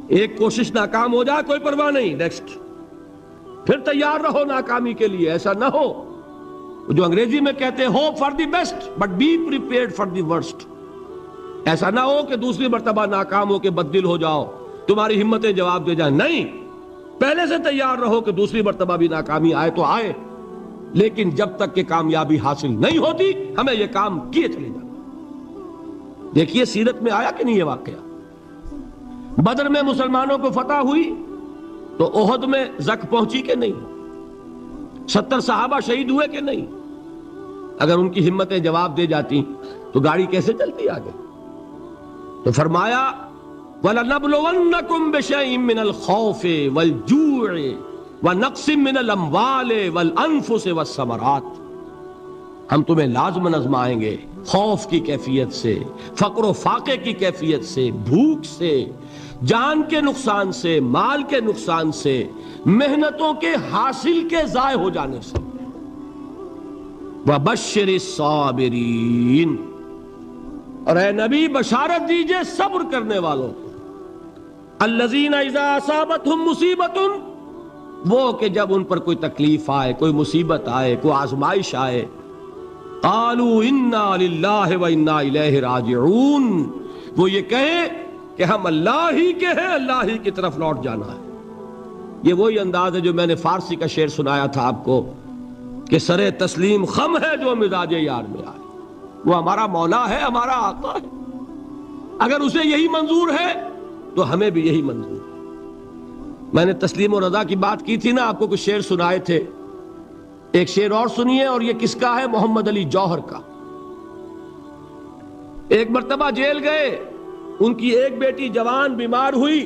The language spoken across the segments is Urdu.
ایک کوشش ناکام ہو جائے کوئی پرواہ نہیں، نیکسٹ، پھر تیار رہو ناکامی کے لیے. ایسا نہ ہو جو انگریزی میں کہتے ہیں hope for the best but be prepared for the worst. ایسا نہ ہو کہ دوسری مرتبہ ناکام ہو کے بددل ہو جاؤ، تمہاری ہمتیں جواب دے جائیں. نہیں، پہلے سے تیار رہو کہ دوسری مرتبہ بھی ناکامی آئے تو آئے، لیکن جب تک کہ کامیابی حاصل نہیں ہوتی ہمیں یہ کام کیے چلے جانا. دیکھیے سیرت میں آیا کہ نہیں یہ واقعہ؟ بدر میں مسلمانوں کو فتح ہوئی تو احد میں زک پہنچی کہ نہیں؟ 70 صحابہ شہید ہوئے کہ نہیں؟ اگر ان کی ہمتیں جواب دے جاتی تو گاڑی کیسے چلتی آگے؟ تو فرمایا وَلَنَبْلُوَنَّكُمْ بِشَيْءٍ مِّنَ الْخَوْفِ وَالْجُوعِ وَنَقْصٍ مِّنَ الْأَمْوَالِ وَالْأَنفُسِ وَالثَّمَرَاتِ. ہم تمہیں لازماً آزمائیں گے، خوف کی کیفیت سے، فقر و فاقے کی کیفیت سے، بھوک سے، جان کے نقصان سے، مال کے نقصان سے، محنتوں کے حاصل کے ضائع ہو جانے سے. وَبَشِّرِ الصَّابِرِينَ، اور اے نبی بشارت دیجئے صبر کرنے والوں کو. الَّذِينَ إِذَا أَصَابَتْهُمْ مُصِيبَةٌ، وہ کہ جب ان پر کوئی تکلیف آئے، کوئی مصیبت آئے، کوئی آزمائش آئے، قالوا انا للہ وانا الیہ راجعون، وہ یہ کہیں کہ ہم اللہ ہی کے ہیں، اللہ ہی کی طرف لوٹ جانا ہے. یہ وہی انداز ہے جو میں نے فارسی کا شعر سنایا تھا آپ کو کہ سرے تسلیم خم ہے جو مزاج یار میں آئے. وہ ہمارا مولا ہے، ہمارا آقا ہے، اگر اسے یہی منظور ہے تو ہمیں بھی یہی منظور ہے. میں نے تسلیم و رضا کی بات کی تھی نا، آپ کو کچھ شعر سنائے تھے. ایک شعر اور سنیے، اور یہ کس کا ہے؟ محمد علی جوہر کا. ایک مرتبہ جیل گئے، ان کی ایک بیٹی جوان بیمار ہوئی،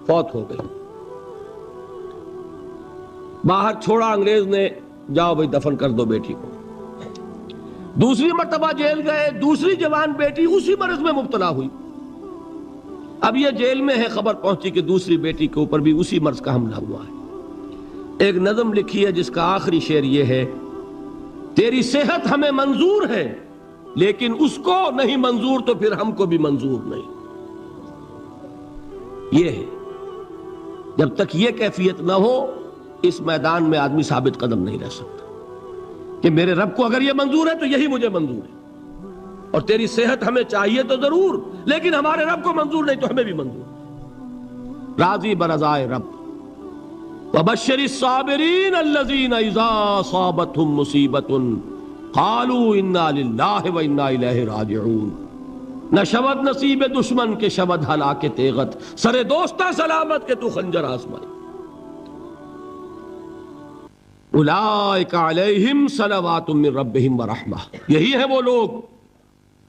فوت ہو گئی. باہر چھوڑا انگریز نے، جاؤ بھائی دفن کر دو بیٹی کو. دوسری مرتبہ جیل گئے، دوسری جوان بیٹی اسی مرض میں مبتلا ہوئی. اب یہ جیل میں ہے، خبر پہنچی کہ دوسری بیٹی کے اوپر بھی اسی مرض کا حملہ ہوا ہے. ایک نظم لکھی ہے جس کا آخری شعر یہ ہے: تیری صحت ہمیں منظور ہے لیکن اس کو نہیں منظور تو پھر ہم کو بھی منظور نہیں. یہ ہے، جب تک یہ کیفیت نہ ہو اس میدان میں آدمی ثابت قدم نہیں رہ سکتا کہ میرے رب کو اگر یہ منظور ہے تو یہی مجھے منظور ہے، اور تیری صحت ہمیں چاہیے تو ضرور، لیکن ہمارے رب کو منظور نہیں تو ہمیں بھی منظور. راضی برضائے رب. وَبَشِّرِ الصَّابِرِينَ الَّذِينَ إِذَا أَصَابَتْهُمْ مُصِيبَةٌ قَالُوا إِنَّا لِلَّهِ وَإِنَّا إِلَيْهِ رَاجِعُونَ. نہ شود نصیب دشمن کے شود ہلاک تیغت، سر دوستہ سلامت کے تو خنجر آزمائی. اولئک علیہم صلوات من ربہم ورحمہ، یہی ہے وہ لوگ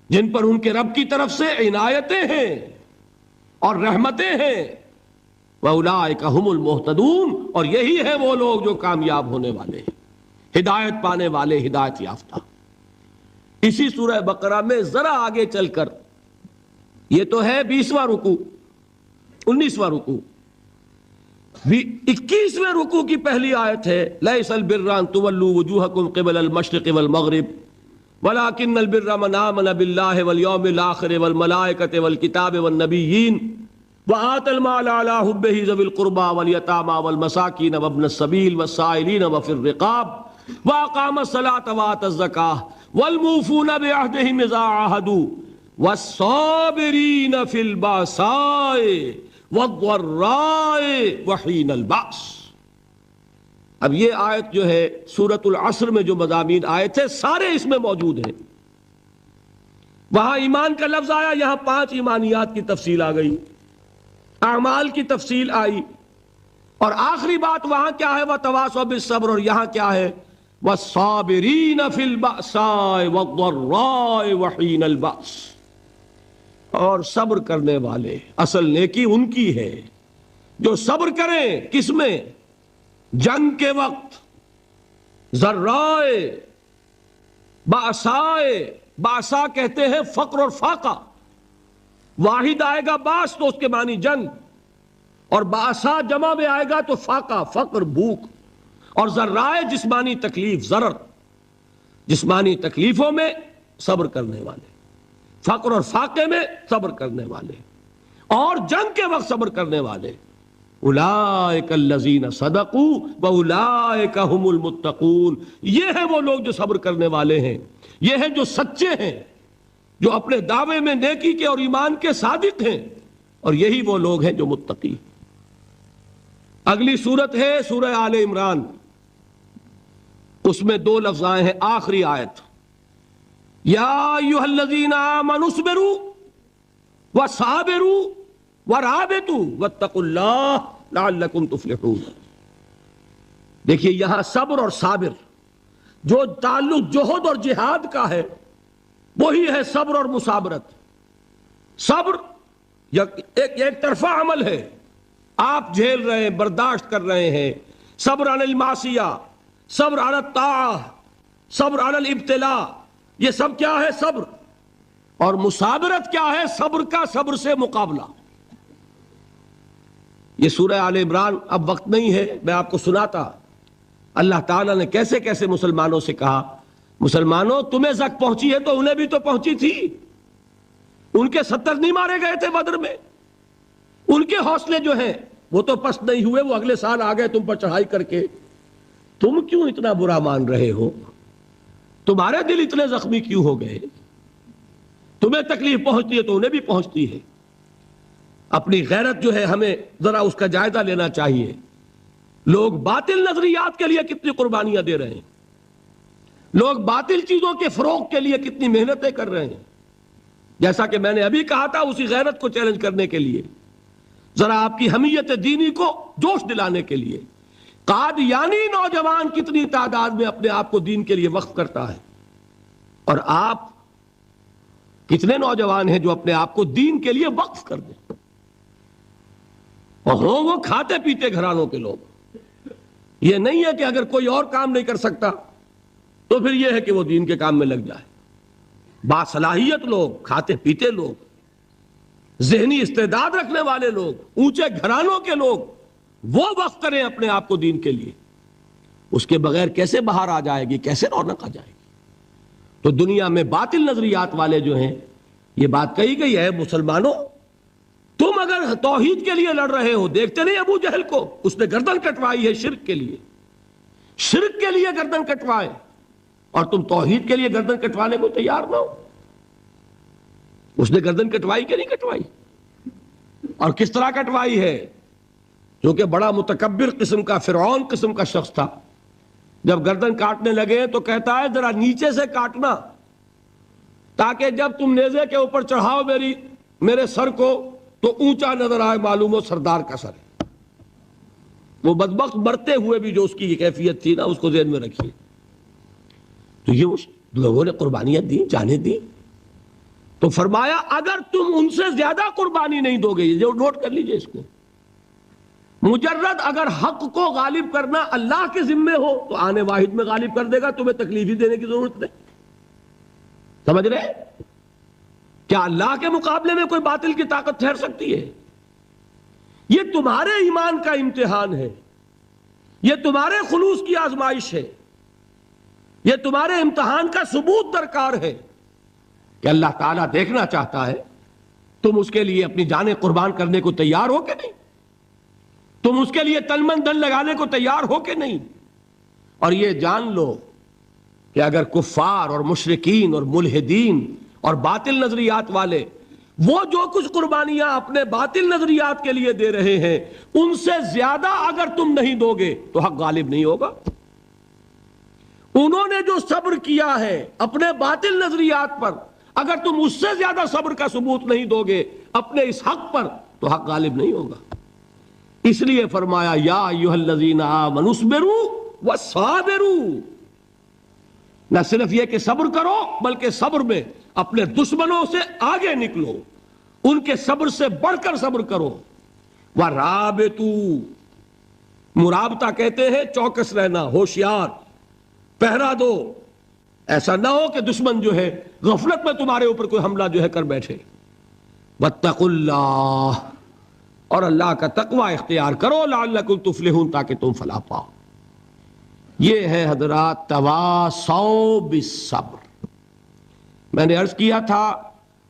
جن پر ان کے رب کی طرف سے عنایتیں ہیں اور رحمتیں ہیں. وَأُولَئِكَ هُمُ الْمُهْتَدُونَ، اور یہی ہے وہ لوگ جو کامیاب ہونے والے ہیں، ہدایت پانے والے، ہدایت یافتہ. اسی سورہ بقرہ میں ذرا آگے چل کر، یہ تو ہے 20واں رکوع، 19واں رکوع، 21ویں رکوع کی پہلی آیت ہے: لَيْسَ الْبِرَّ أَن تُوَلُّوا وُجُوهَكُمْ قِبَلَ الْمَشْرِقِ وَالْمَغْرِبِ وَلَكِنَّ الْبِرَّ مَنْ آمَنَ بِاللَّهِ وَالْيَوْمِ الْآخِرِ وَالْمَلَائِكَةِ وَالْكِتَابِ وَالنَّبِيِّينَ وَآتَى المال على حبه ذوي القربى واليتامى والمساكين وابن السبيل والسائلين وفي الرقاب وأقام الصلاة وآتى الزكاة والموفون بعهدهم إذا عاهدوا والصابرين في البأساء والضراء وحين البأس. اب یہ آیت جو ہے سورۃ العصر میں جو مضامین آئے تھے سارے اس میں موجود ہیں. وہاں ایمان کا لفظ آیا، یہاں 5 ایمانیات کی تفصیل آ گئی، اعمال کی تفصیل آئی، اور آخری بات وہاں کیا ہے؟ وَتَوَاصَوْا بِالصَّبْرِ، اور یہاں کیا ہے؟ وَالصَّابِرِينَ فِي الْبَأْسَاءِ وَالضَّرَّاءِ وَحِينَ الْبَأْسِ، اور صبر کرنے والے. اصل نیکی ان کی ہے جو صبر کریں. کس میں؟ جنگ کے وقت. ذرائے، بأسائے، بأسا کہتے ہیں فقر اور فاقہ. واحد آئے گا باس تو اس کے معنی جنگ، اور بأسا جمع میں آئے گا تو فاقہ، فقر، بھوک. اور ذرائے جسمانی تکلیف، ضرر، جسمانی تکلیفوں میں صبر کرنے والے، فقر اور فاقے میں صبر کرنے والے. اور جنگ کے وقت صبر کرنے والے، اولئک الذین صدقوا واولئک هم المتقون، یہ ہیں وہ لوگ جو صبر کرنے والے ہیں، یہ ہیں جو سچے ہیں، جو اپنے دعوے میں نیکی کے اور ایمان کے صادق ہیں، اور یہی وہ لوگ ہیں جو متقی۔ اگلی صورت ہے سورہ آل عمران، اس میں 2 لفظ آئے ہیں، آخری آیت، یا ایھا الذین آمنوا اصبروا وصابروا ورابطوا واتقوا اللہ لعلکم تفلحون۔ دیکھیے یہاں صبر اور صابر جو تعلق جہد اور جہاد کا ہے وہی ہے صبر اور مصابرت۔ صبر ایک طرفہ عمل ہے، آپ جھیل رہے ہیں، برداشت کر رہے ہیں، صبر علی المعصیہ، صبر علی الطاعہ، صبر علی الابتلاء، یہ سب کیا ہے؟ صبر۔ اور مصابرت کیا ہے؟ صبر کا صبر سے مقابلہ۔ یہ سورہ آل عمران، اب وقت نہیں ہے میں آپ کو سناتا اللہ تعالیٰ نے کیسے کیسے مسلمانوں سے کہا، مسلمانوں تمہیں زک پہنچی ہے تو انہیں بھی تو پہنچی تھی، ان کے 70 نہیں مارے گئے تھے بدر میں، ان کے حوصلے جو ہیں وہ تو پست نہیں ہوئے، وہ اگلے سال آ گئے تم پر چڑھائی کر کے، تم کیوں اتنا برا مان رہے ہو؟ تمہارے دل اتنے زخمی کیوں ہو گئے؟ تمہیں تکلیف پہنچتی ہے تو انہیں بھی پہنچتی ہے۔ اپنی غیرت جو ہے ہمیں ذرا اس کا جائزہ لینا چاہیے۔ لوگ باطل نظریات کے لیے کتنی قربانیاں دے رہے ہیں، لوگ باطل چیزوں کے فروغ کے لیے کتنی محنتیں کر رہے ہیں۔ جیسا کہ میں نے ابھی کہا تھا، اسی غیرت کو چیلنج کرنے کے لیے، ذرا آپ کی حمیت دینی کو جوش دلانے کے لیے، قادیانی نوجوان کتنی تعداد میں اپنے آپ کو دین کے لیے وقف کرتا ہے، اور آپ کتنے نوجوان ہیں جو اپنے آپ کو دین کے لیے وقف کر دیں، اور ہوں وہ کھاتے پیتے گھرانوں کے لوگ۔ یہ نہیں ہے کہ اگر کوئی اور کام نہیں کر سکتا تو پھر یہ ہے کہ وہ دین کے کام میں لگ جائے۔ باصلاحیت لوگ، کھاتے پیتے لوگ، ذہنی استعداد رکھنے والے لوگ، اونچے گھرانوں کے لوگ، وہ وقف کریں اپنے آپ کو دین کے لیے۔ اس کے بغیر کیسے باہر آ جائے گی، کیسے رونق آ جائے گی؟ تو دنیا میں باطل نظریات والے جو ہیں، یہ بات کہی گئی ہے، مسلمانوں تم اگر توحید کے لیے لڑ رہے ہو، دیکھتے نہیں ابو جہل کو، اس نے گردن کٹوائی ہے شرک کے لیے، شرک کے لیے گردن کٹوائے، اور تم توحید کے لیے گردن کٹوانے کو تیار نہ ہو۔ اس نے گردن کٹوائی کہ نہیں کٹوائی؟ اور کس طرح کٹوائی ہے؟ کیونکہ بڑا متکبر قسم کا، فرعون قسم کا شخص تھا، جب گردن کاٹنے لگے تو کہتا ہے ذرا نیچے سے کاٹنا، تاکہ جب تم نیزے کے اوپر چڑھاؤ میرے سر کو تو اونچا نظر آئے، معلوم ہو سردار کا سر ہے۔ وہ بدبخت مرتے ہوئے بھی جو اس کی کیفیت تھی نا، اس کو ذہن میں رکھیے۔ تو یہ اس لوگوں نے قربانیاں دی، جانیں دی، تو فرمایا اگر تم ان سے زیادہ قربانی نہیں دو گے، جو نوٹ کر لیجئے اس کو، مجرد اگر حق کو غالب کرنا اللہ کے ذمے ہو تو آنے واحد میں غالب کر دے گا، تمہیں تکلیف ہی دینے کی ضرورت نہیں۔ سمجھ رہے؟ کیا اللہ کے مقابلے میں کوئی باطل کی طاقت ٹھہر سکتی ہے؟ یہ تمہارے ایمان کا امتحان ہے، یہ تمہارے خلوص کی آزمائش ہے، یہ تمہارے امتحان کا ثبوت درکار ہے کہ اللہ تعالیٰ دیکھنا چاہتا ہے تم اس کے لیے اپنی جانیں قربان کرنے کو تیار ہو کہ نہیں، تم اس کے لیے تن من دھن لگانے کو تیار ہو کہ نہیں۔ اور یہ جان لو کہ اگر کفار اور مشرکین اور ملحدین اور باطل نظریات والے وہ جو کچھ قربانیاں اپنے باطل نظریات کے لیے دے رہے ہیں، ان سے زیادہ اگر تم نہیں دو گے تو حق غالب نہیں ہوگا۔ انہوں نے جو صبر کیا ہے اپنے باطل نظریات پر، اگر تم اس سے زیادہ صبر کا ثبوت نہیں دو گے اپنے اس حق پر تو حق غالب نہیں ہوگا۔ اس لیے فرمایا یا ایھا الذین آمنوا اصبروا وصابروا، نہ صرف یہ کہ صبر کرو بلکہ صبر میں اپنے دشمنوں سے آگے نکلو، ان کے صبر سے بڑھ کر صبر کرو۔ ورابطوا، مرابطہ کہتے ہیں چوکس رہنا، ہوشیار، پہرا دو، ایسا نہ ہو کہ دشمن جو ہے غفلت میں تمہارے اوپر کوئی حملہ جو ہے کر بیٹھے۔ واتقوا اللہ، اور اللہ کا تقوی اختیار کرو، لعلکم تفلحون، تاکہ تم فلاح پاؤ۔ یہ ہے حضرات تواصوا بالصبر۔ میں نے عرض کیا تھا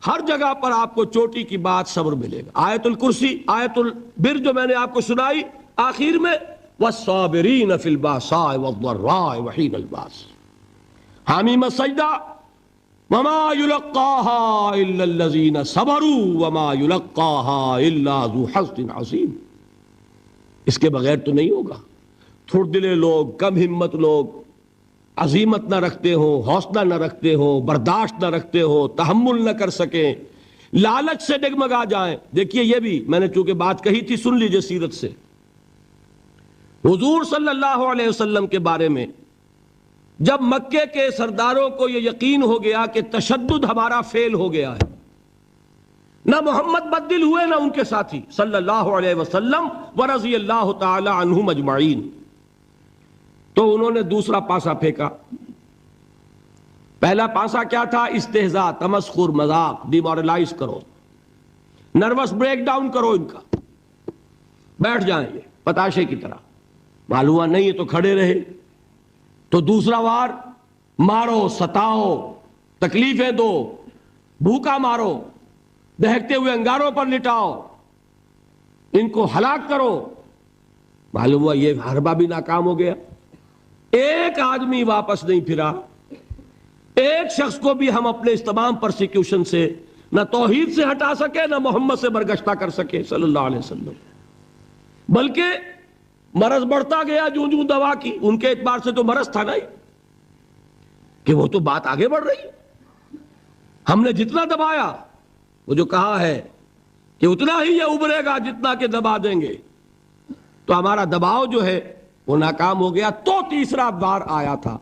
ہر جگہ پر آپ کو چوٹی کی بات صبر ملے گا. آیت الکرسی، آیت البر جو میں نے آپ کو سنائی آخر میں، والصابرین فی الباساء والضراء وحین الباس. حامیم السجدہ، وما یلقاها الا الذین صبروا وما یلقاها الا ذو حظ عظیم. اس کے بغیر تو نہیں ہوگا. تھوڑ دلے لوگ، کم ہمت لوگ، عزیمت نہ رکھتے ہو، حوصلہ نہ رکھتے ہو، برداشت نہ رکھتے ہو، تحمل نہ کر سکیں، لالچ سے ڈگمگا جائیں. دیکھیے یہ بھی میں نے چونکہ بات کہی تھی، سن لیجئے سیرت سے. حضور صلی اللہ علیہ وسلم کے بارے میں جب مکے کے سرداروں کو یہ یقین ہو گیا کہ تشدد ہمارا فیل ہو گیا ہے، نہ محمد بدل ہوئے نہ ان کے ساتھی صلی اللہ علیہ وسلم ورضی اللہ تعالی عنہم اجمعین، تو انہوں نے دوسرا پاسا پھینکا. پہلا پاسا کیا تھا؟ استہزاء، تمسخر، مذاق، ڈیمورلائز کرو، نروس بریک ڈاؤن کرو، ان کا بیٹھ جائیں یہ پتاشے کی طرح. معلوم ہوا نہیں ہے تو کھڑے رہے. تو دوسرا وار، مارو، ستاؤ، تکلیفیں دو، بھوکا مارو، دہکتے ہوئے انگاروں پر لٹاؤ، ان کو ہلاک کرو. معلوم ہوا یہ حربہ بھی ناکام ہو گیا. ایک آدمی واپس نہیں پھرا. ایک شخص کو بھی ہم اپنے اس تمام پرسیکیوشن سے نہ توحید سے ہٹا سکے، نہ محمد سے برگشتہ کر سکے صلی اللہ علیہ وسلم. بلکہ مرض بڑھتا گیا جوں جوں دوا کی. ان کے اعتبار سے تو مرض تھا نہیں کہ وہ تو بات آگے بڑھ رہی. ہم نے جتنا دبایا، وہ جو کہا ہے کہ اتنا ہی یہ ابھرے گا جتنا کہ دبا دیں گے، تو ہمارا دباؤ جو ہے وہ ناکام ہو گیا. تو تیسرا بار آیا تھا.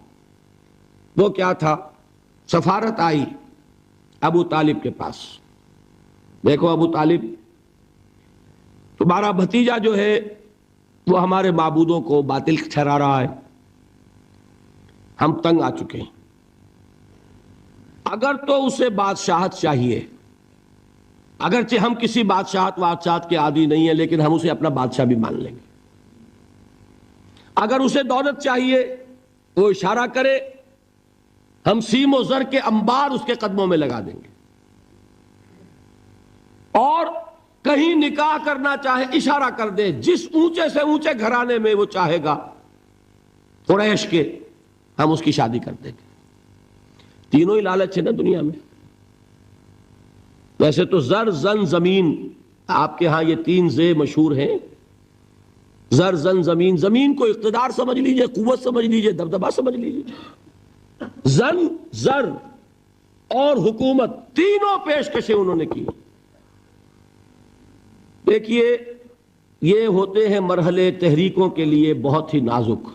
وہ کیا تھا؟ سفارت آئی ابو طالب کے پاس. دیکھو ابو طالب، تمہارا بھتیجا جو ہے وہ ہمارے معبودوں کو باطل ٹھہرا رہا ہے، ہم تنگ آ چکے ہیں. اگر تو اسے بادشاہت چاہیے، اگرچہ ہم کسی بادشاہت کے عادی نہیں ہیں، لیکن ہم اسے اپنا بادشاہ بھی مان لیں گے. اگر اسے دولت چاہیے، وہ اشارہ کرے، ہم سیم و زر کے انبار اس کے قدموں میں لگا دیں گے. اور کہیں نکاح کرنا چاہے، اشارہ کر دے، جس اونچے سے اونچے گھرانے میں وہ چاہے گا قریش کے، ہم اس کی شادی کر دیں گے. تینوں ہی لالچ ہے نا دنیا میں. ویسے تو زر، زن، زمین، آپ کے ہاں یہ تین زے مشہور ہیں. زر، زن، زمین. زمین کو اقتدار سمجھ لیجئے، قوت سمجھ لیجئے، دبدبا سمجھ لیجئے. زن، زر اور حکومت، تینوں پیشکشیں انہوں نے کی. دیکھیے یہ ہوتے ہیں مرحلے تحریکوں کے لیے بہت ہی نازک.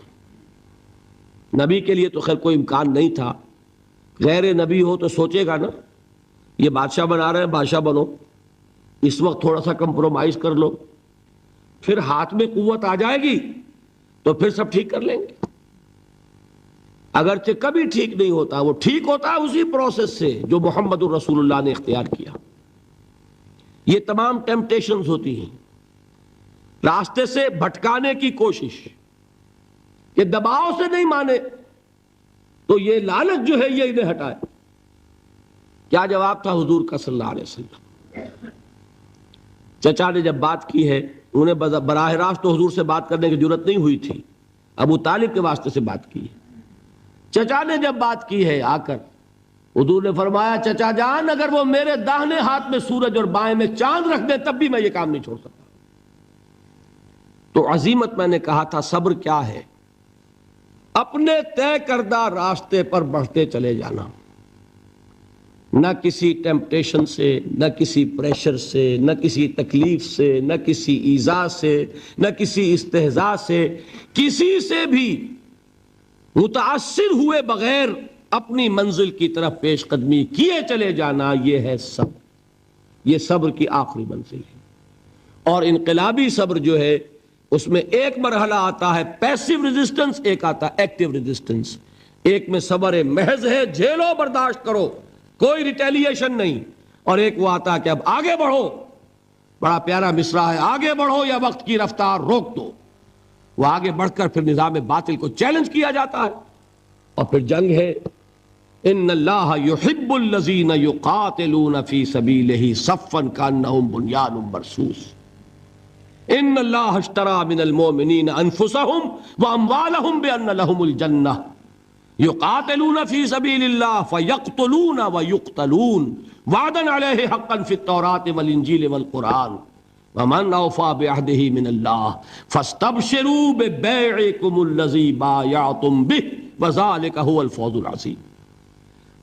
نبی کے لیے تو خیر کوئی امکان نہیں تھا. غیر نبی ہو تو سوچے گا نا، یہ بادشاہ بنا رہے ہیں، بادشاہ بنو، اس وقت تھوڑا سا کمپرومائز کر لو، پھر ہاتھ میں قوت آ جائے گی تو پھر سب ٹھیک کر لیں گے. اگرچہ کبھی ٹھیک نہیں ہوتا، وہ ٹھیک ہوتا ہے اسی پروسیس سے جو محمد الرسول اللہ نے اختیار کیا. یہ تمام ٹیمپٹیشنز ہوتی ہیں، راستے سے بھٹکانے کی کوشش، کہ دباؤ سے نہیں مانے تو یہ لالچ جو ہے یہ انہیں ہٹائے. کیا جواب تھا حضور کا صلی اللہ علیہ وسلم؟ چچا نے جب بات کی ہے، انہیں براہ راست تو حضور سے بات کرنے کی ضرورت نہیں ہوئی تھی، ابو طالب کے واسطے سے بات کی ہے. چچا نے جب بات کی ہے آ کر، حضور نے فرمایا چچا جان اگر وہ میرے داہنے ہاتھ میں سورج اور بائیں میں چاند رکھ دیں تب بھی میں یہ کام نہیں چھوڑ سکتا. تو عزیمت میں نے کہا تھا، صبر کیا ہے؟ اپنے طے کردہ راستے پر بڑھتے چلے جانا، نہ کسی ٹیمپٹیشن سے، نہ کسی پریشر سے، نہ کسی تکلیف سے، نہ کسی ایذا سے، نہ کسی استہزاء سے، کسی سے بھی متاثر ہوئے بغیر اپنی منزل کی طرف پیش قدمی کیے چلے جانا. یہ ہے صبر. یہ صبر کی آخری منزل ہے. اور انقلابی صبر جو ہے اس میں ایک مرحلہ آتا ہے پیسیو ریزسٹنس، ایک آتا ہے ایکٹیو ریزسٹنس. ایک میں صبر محض ہے، جھیلو، برداشت کرو، کوئی ریٹیلیشن نہیں. اور ایک وہ آتا ہے کہ اب آگے بڑھو. بڑا پیارا مصرع ہے، آگے بڑھو یا وقت کی رفتار روک دو. وہ آگے بڑھ کر پھر نظام باطل کو چیلنج کیا جاتا ہے، اور پھر جنگ ہے. ان اللہ یحب الذین یقاتلون فی سبیلہ صفا کانہم بنیان مرصوص ان اللہ اشتری من المؤمنین انفسہم واموالہم بان لہم الجنہ یقاتلون فی سبیل اللہ فیقتلون ویقتلون وعدا علیہ حقا فی التوراۃ والانجیل والقرآن ومن اوفی بعہدہ من اللہ فاستبشروا ببیعکم الذی بایعتم بہ وذلک هو الفوز العظیم۔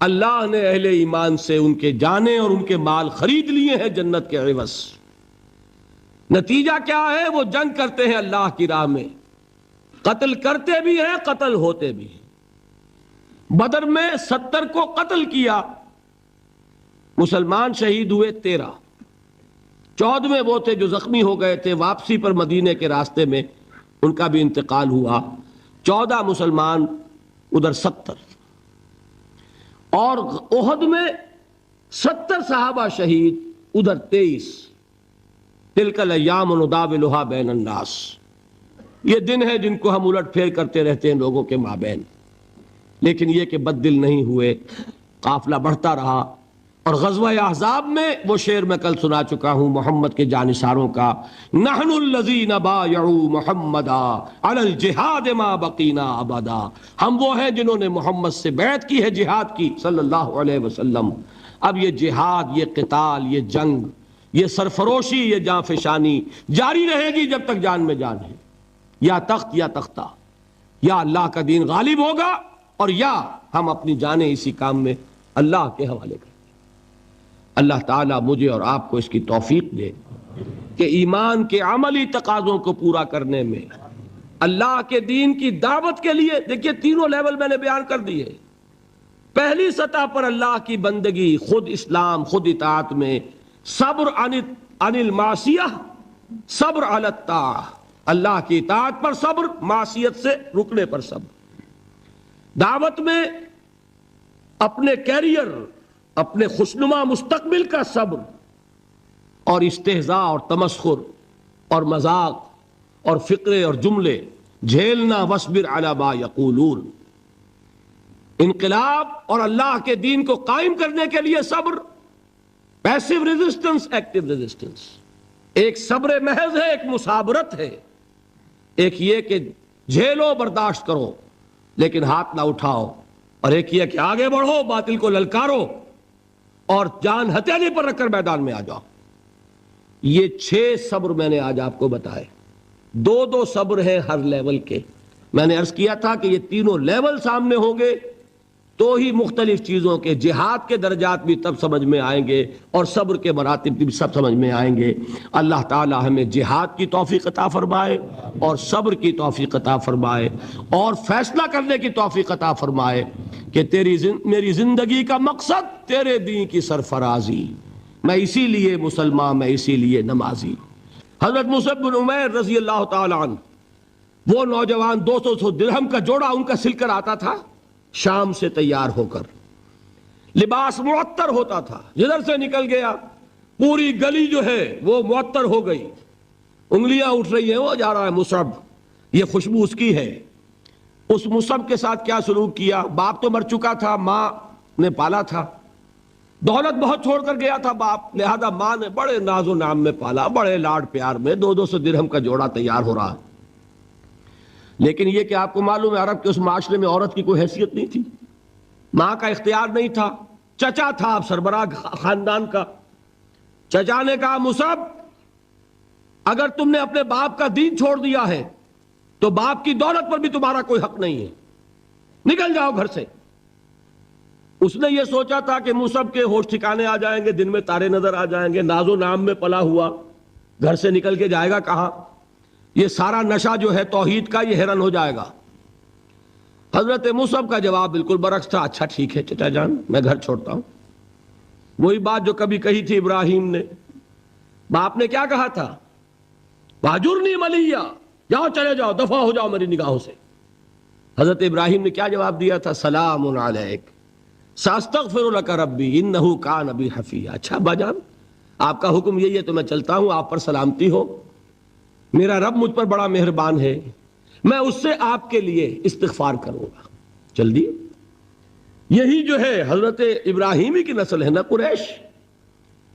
اللہ نے اہل ایمان سے ان کے جانیں اور ان کے مال خرید لیے ہیں جنت کے عوض۔ نتیجہ کیا ہے؟ وہ جنگ کرتے ہیں اللہ کی راہ میں، قتل کرتے بھی ہیں، قتل ہوتے بھی ہیں۔ بدر میں 70 کو قتل کیا، مسلمان شہید ہوئے 13، 14 وہ تھے جو زخمی ہو گئے تھے، واپسی پر مدینے کے راستے میں ان کا بھی انتقال ہوا، 14 مسلمان ادھر 70، اور احد میں 70 صحابہ شہید ادھر 23۔ تلک الایام نداولها بین الناس، یہ دن ہے جن کو ہم الٹ پھیر کرتے رہتے ہیں لوگوں کے مابین، لیکن یہ کہ بد دل نہیں ہوئے، قافلہ بڑھتا رہا۔ اور غزوہ احزاب میں وہ شعر میں کل سنا چکا ہوں محمد کے جانثاروں کا، نحن الذین بایعوا محمدا علی الجہاد ما بقینا ابدا، ہم وہ ہیں جنہوں نے محمد سے بیعت کی ہے جہاد کی صلی اللہ علیہ وسلم۔ اب یہ جہاد، یہ قتال، یہ جنگ، یہ سرفروشی، یہ جاں فشانی جاری رہے گی جب تک جان میں جان ہے، یا تخت یا تختہ، یا اللہ کا دین غالب ہوگا اور یا ہم اپنی جانیں اسی کام میں اللہ کے حوالے کریں۔ اللہ تعالیٰ مجھے اور آپ کو اس کی توفیق دے کہ ایمان کے عملی تقاضوں کو پورا کرنے میں، اللہ کے دین کی دعوت کے لیے، دیکھیے تینوں لیول میں نے بیان کر دیے۔ پہلی سطح پر اللہ کی بندگی، خود اسلام، خود اطاعت میں صبر عن المعصیہ، صبر علی الطاعہ، اللہ کی اطاعت پر صبر، معصیت سے رکنے پر صبر۔ دعوت میں اپنے کیریئر، اپنے خوشنما مستقبل کا صبر، اور استہزاء اور تمسخر اور مذاق اور فقرے اور جملے جھیلنا، وصبر علی ما یقولون۔ انقلاب اور اللہ کے دین کو قائم کرنے کے لیے صبر، پیسو ریزسٹنس، ایکٹیو ریزسٹنس۔ ایک صبر محض ہے، ایک مصابرت ہے، ایک یہ کہ جھیلو، برداشت کرو لیکن ہاتھ نہ اٹھاؤ، اور ایک یہ کہ آگے بڑھو، باطل کو للکارو اور جان ہتھیلی پر رکھ کر میدان میں آ جاؤ۔ یہ 6 صبر میں نے آج آپ کو بتائے، 2 صبر ہیں ہر لیول کے۔ میں نے عرض کیا تھا کہ یہ تینوں لیول سامنے ہوں گے تو ہی مختلف چیزوں کے، جہاد کے درجات بھی تب سمجھ میں آئیں گے اور صبر کے مراتب بھی سب سمجھ میں آئیں گے۔ اللہ تعالی ہمیں جہاد کی توفیق عطا فرمائے اور صبر کی توفیق عطا فرمائے اور فیصلہ کرنے کی توفیق عطا فرمائے کہ میری زندگی کا مقصد تیرے دین کی سرفرازی، میں اسی لیے مسلمان، میں اسی لیے نمازی۔ حضرت مصعب بن عمیر رضی اللہ تعالی عنہ، وہ نوجوان 200 درہم کا جوڑا ان کا سل کر آتا تھا شام سے تیار ہو کر، لباس معطر ہوتا تھا، جدھر سے نکل گیا پوری گلی جو ہے وہ معطر ہو گئی، انگلیاں اٹھ رہی ہیں، وہ جا رہا ہے مصعب، یہ خوشبو اس کی ہے۔ اس مصعب کے ساتھ کیا سلوک کیا؟ باپ تو مر چکا تھا، ماں نے پالا تھا، دولت بہت چھوڑ کر گیا تھا باپ، لہذا ماں نے بڑے ناز و نام میں پالا، بڑے لاڈ پیار میں، 200 درہم کا جوڑا تیار ہو رہا۔ لیکن یہ کہ آپ کو معلوم ہے عرب کے اس معاشرے میں عورت کی کوئی حیثیت نہیں تھی، ماں کا اختیار نہیں تھا، چچا تھا اب سربراہ خاندان کا۔ چچا نے کہا مصعب اگر تم نے اپنے باپ کا دین چھوڑ دیا ہے تو باپ کی دولت پر بھی تمہارا کوئی حق نہیں ہے، نکل جاؤ گھر سے۔ اس نے یہ سوچا تھا کہ مصعب کے ہوش ٹھکانے آ جائیں گے، دن میں تارے نظر آ جائیں گے، ناز و نام میں پلا ہوا، گھر سے نکل کے جائے گا کہاں؟ یہ سارا نشہ جو ہے توحید کا یہ حیران ہو جائے گا۔ حضرت مصعب کا جواب بالکل برعکس تھا، اچھا ٹھیک ہے چچا جان، میں گھر چھوڑتا ہوں۔ وہی بات جو کبھی کہی تھی ابراہیم نے، باپ نے کیا کہا تھا؟ واجرنی ملیہ، جاؤ چلے جاؤ، دفع ہو جاؤ میری نگاہوں سے۔ حضرت ابراہیم نے کیا جواب دیا تھا؟ سلام علیک ساستغفر لک ربی انہ کان بی حفیہ۔ اچھا ابا جان، آپ کا حکم یہی ہے تو میں چلتا ہوں، آپ پر سلامتی ہو، میرا رب مجھ پر بڑا مہربان ہے، میں اس سے آپ کے لیے استغفار کروں گا۔ چل دی یہی جو ہے حضرت ابراہیمی کی نسل ہے نا قریش.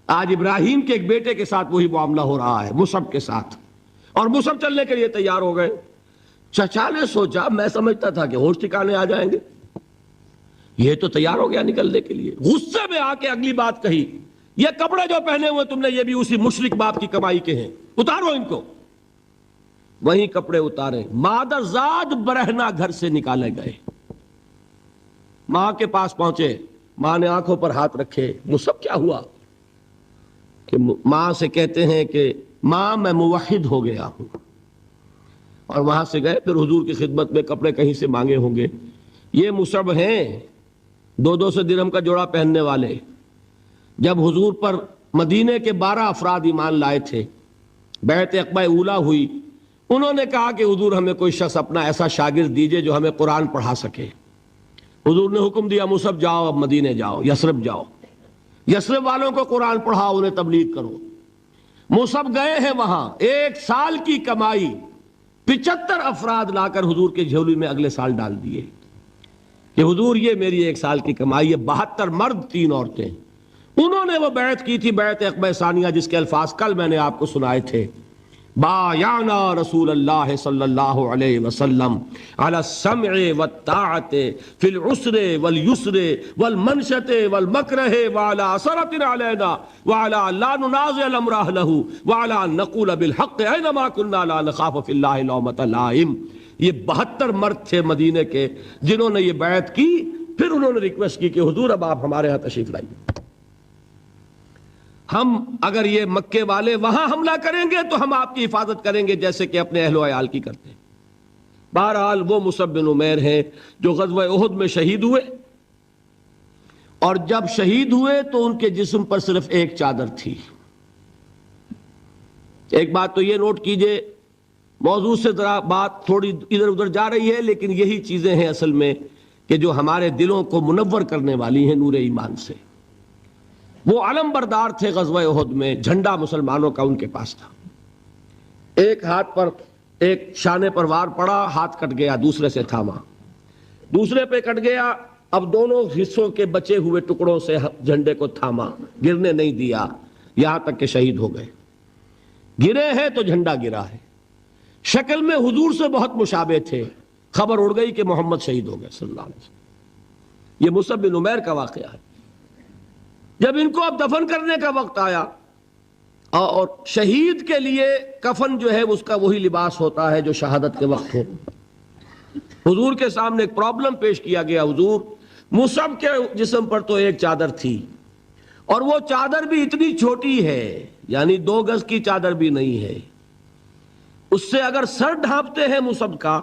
آج ابراہیم کے ایک بیٹے کے ساتھ وہی معاملہ ہو رہا ہے مصعب کے ساتھ, اور مصعب چلنے کے لیے تیار ہو گئے. چچا نے سوچا, میں سمجھتا تھا کہ ہوش ٹھکانے آ جائیں گے, یہ تو تیار ہو گیا نکلنے کے لیے. غصے میں آ کے اگلی بات کہی, یہ کپڑے جو پہنے ہوئے تم نے یہ بھی اسی مشرک باپ کی کمائی کے ہیں, اتارو ان کو. وہیں کپڑے اتارے, مادر زاد برہنہ گھر سے نکالے گئے. ماں کے پاس پہنچے, ماں نے آنکھوں پر ہاتھ رکھے. مصعب کیا ہوا؟ کہ ماں سے کہتے ہیں کہ ماں میں موحد ہو گیا ہوں. اور وہاں سے گئے, پھر حضور کی خدمت میں کپڑے کہیں سے مانگے ہوں گے. یہ مصعب ہیں 200 درہم کا جوڑا پہننے والے. جب حضور پر مدینے کے 12 افراد ایمان لائے تھے, بیعت عقبہ اولیٰ ہوئی, انہوں نے کہا کہ حضور ہمیں کوئی شخص اپنا ایسا شاگرد دیجئے جو ہمیں قرآن پڑھا سکے. حضور نے حکم دیا, مصعب جاؤ, اب مدینے جاؤ, یثرب جاؤ, یثرب والوں کو قرآن پڑھاؤ, انہیں تبلیغ کرو. مصعب گئے ہیں وہاں, 1 سال کی کمائی 75 افراد لا کر حضور کے جھولی میں اگلے سال ڈال دیے کہ حضور یہ میری 1 سال کی کمائی ہے. 72 مرد 3 عورتیں, انہوں نے وہ بیعت کی تھی, بیعت عقبہ ثانیہ, جس کے الفاظ کل میں نے آپ کو سنائے تھے. بایعنا رسول اللہ صلی اللہ علیہ وسلم علی السمع والطاعت فی العسر والیسر والمنشط والمکرہ وعلی اثرۃ علینا وعلی لا ننازع الامر اہلہ وعلی ان نقول بالحق اینما کنا لا نخاف فی اللہ لومۃ لائم. یہ 72 مرد تھے مدینے کے جنہوں نے یہ بیعت کی. پھر انہوں نے ریکویسٹ کی کہ حضور اب آپ ہمارے ہاں تشریف لائیے, ہم اگر یہ مکے والے وہاں حملہ کریں گے تو ہم آپ کی حفاظت کریں گے جیسے کہ اپنے اہل و عیال کی کرتے ہیں. بہرحال وہ مصعب بن عمیر ہیں جو غزوہ احد میں شہید ہوئے, اور جب شہید ہوئے تو ان کے جسم پر صرف ایک چادر تھی. ایک بات تو یہ نوٹ کیجئے, موضوع سے ذرا بات تھوڑی ادھر ادھر جا رہی ہے, لیکن یہی چیزیں ہیں اصل میں کہ جو ہمارے دلوں کو منور کرنے والی ہیں نور ایمان سے. وہ علم بردار تھے غزوہ احد میں, جھنڈا مسلمانوں کا ان کے پاس تھا. ایک ہاتھ پر ایک شانے پر وار پڑا, ہاتھ کٹ گیا, دوسرے سے تھاما, دوسرے پہ کٹ گیا, اب دونوں حصوں کے بچے ہوئے ٹکڑوں سے جھنڈے کو تھاما, گرنے نہیں دیا, یہاں تک کہ شہید ہو گئے. گرے ہیں تو جھنڈا گرا ہے. شکل میں حضور سے بہت مشابہ تھے. خبر اڑ گئی کہ محمد شہید ہو گئے صلی اللہ علیہ وسلم. یہ مصعب بن عمیر کا واقعہ ہے. جب ان کو اب دفن کرنے کا وقت آیا, اور شہید کے لیے کفن جو ہے اس کا وہی لباس ہوتا ہے جو شہادت کے وقت ہو, حضور کے سامنے ایک پرابلم پیش کیا گیا. حضور, مصعب کے جسم پر تو ایک چادر تھی, اور وہ چادر بھی اتنی چھوٹی ہے, یعنی 2 گز کی چادر بھی نہیں ہے. اس سے اگر سر ڈھانپتے ہیں مصعب کا